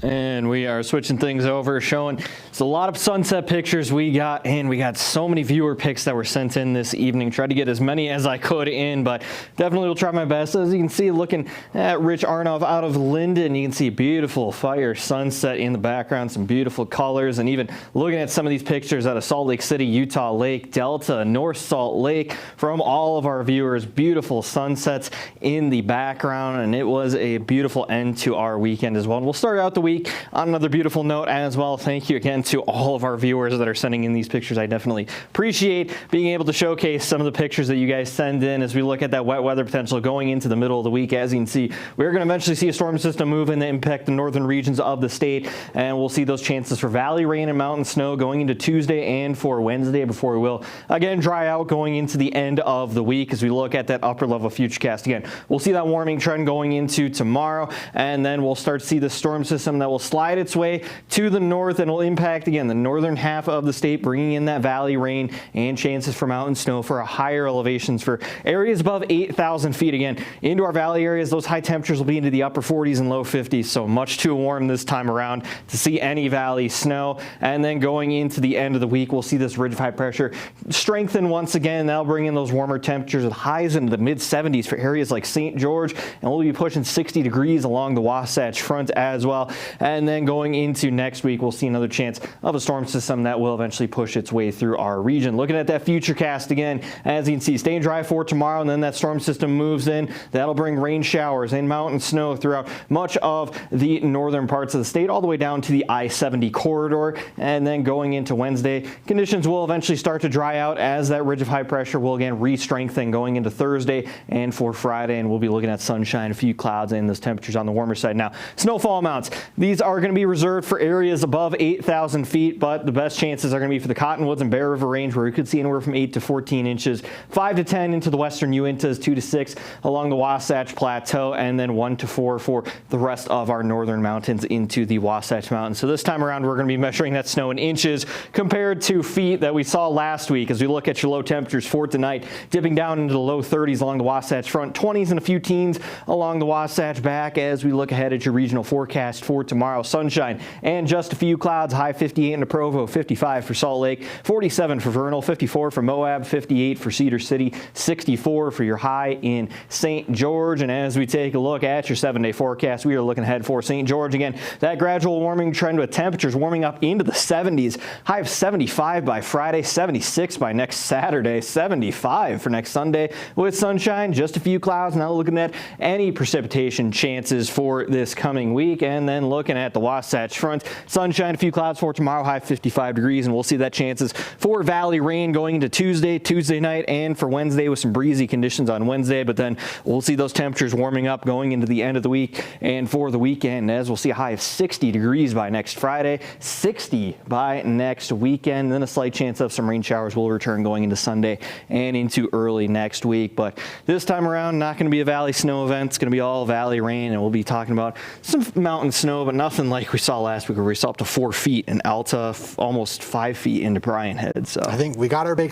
And we are switching things over, showing it's a lot of sunset pictures we got, and we got so many viewer picks that were sent in this evening. Tried to get as many as I could in, but definitely will try my best. As you can see, looking at Rich Arnoff out of Linden, you can see beautiful fire sunset in the background, some beautiful colors, and even looking at some of these pictures out of Salt Lake City, Utah Lake, Delta, North Salt Lake, from all of our viewers, beautiful sunsets in the background, and it was a beautiful end to our weekend as well. And we'll start out the week on another beautiful note as well. Thank you again to all of our viewers that are sending in these pictures. I definitely appreciate being able to showcase some of the pictures that you guys send in as we look at that wet weather potential going into the middle of the week. As you can see, we're going to eventually see a storm system move in to impact the northern regions of the state, and we'll see those chances for valley rain and mountain snow going into Tuesday and for Wednesday before we will again dry out going into the end of the week. As we look at that upper level futurecast again, we'll see that warming trend going into tomorrow, and then we'll start to see the storm system that will slide its way to the north and will impact again the northern half of the state, bringing in that valley rain and chances for mountain snow for higher elevations for areas above 8,000 feet. Again, into our valley areas, those high temperatures will be into the upper 40s and low 50s, so much too warm this time around to see any valley snow. And then going into the end of the week, we'll see this ridge of high pressure strengthen once again. That'll bring in those warmer temperatures with highs into the mid 70s for areas like St. George, and we'll be pushing 60 degrees along the Wasatch Front as well. And then going into next week, we'll see another chance of a storm system that will eventually push its way through our region. Looking at that futurecast again, as you can see, staying dry for tomorrow, and then that storm system moves in. That'll bring rain showers and mountain snow throughout much of the northern parts of the state, all the way down to the I-70 corridor. And then going into Wednesday, conditions will eventually start to dry out as that ridge of high pressure will again re-strengthen going into Thursday and for Friday, and we'll be looking at sunshine, a few clouds, and those temperatures on the warmer side. Now, snowfall amounts, these are going to be reserved for areas above 8,000 feet, but the best chances are going to be for the Cottonwoods and Bear River Range, where we could see anywhere from 8 to 14 inches, 5 to 10 into the western Uintas, 2 to 6 along the Wasatch Plateau, and then 1 to 4 for the rest of our northern mountains into the Wasatch Mountains. So this time around, we're going to be measuring that snow in inches compared to feet that we saw last week. As we look at your low temperatures for tonight, dipping down into the low 30s along the Wasatch Front, 20s and a few teens along the Wasatch back. As we look ahead at your regional forecast for tomorrow, sunshine and just a few clouds, high 58 into Provo, 55 for Salt Lake, 47 for Vernal, 54 for Moab, 58 for Cedar City, 64 for your high in St. George. And as we take a look at your 7-day forecast, we are looking ahead for St. George again, that gradual warming trend with temperatures warming up into the 70s, high of 75 by Friday, 76 by next Saturday, 75 for next Sunday with sunshine, just a few clouds. Not looking at any precipitation chances for this coming week. And then looking at the Wasatch Front, sunshine, a few clouds for tomorrow, high 55 degrees, and we'll see that chances for valley rain going into Tuesday night, and for Wednesday with some breezy conditions on Wednesday. But then we'll see those temperatures warming up going into the end of the week and for the weekend, as we'll see a high of 60 degrees by next Friday, 60 by next weekend. Then a slight chance of some rain showers will return going into Sunday and into early next week. But this time around, not going to be a valley snow event. It's going to be all valley rain, and we'll be talking about some mountain snow, but nothing like we saw last week where we saw up to 4 feet in Alta, almost 5 feet into Bryan Head. So I think we got our big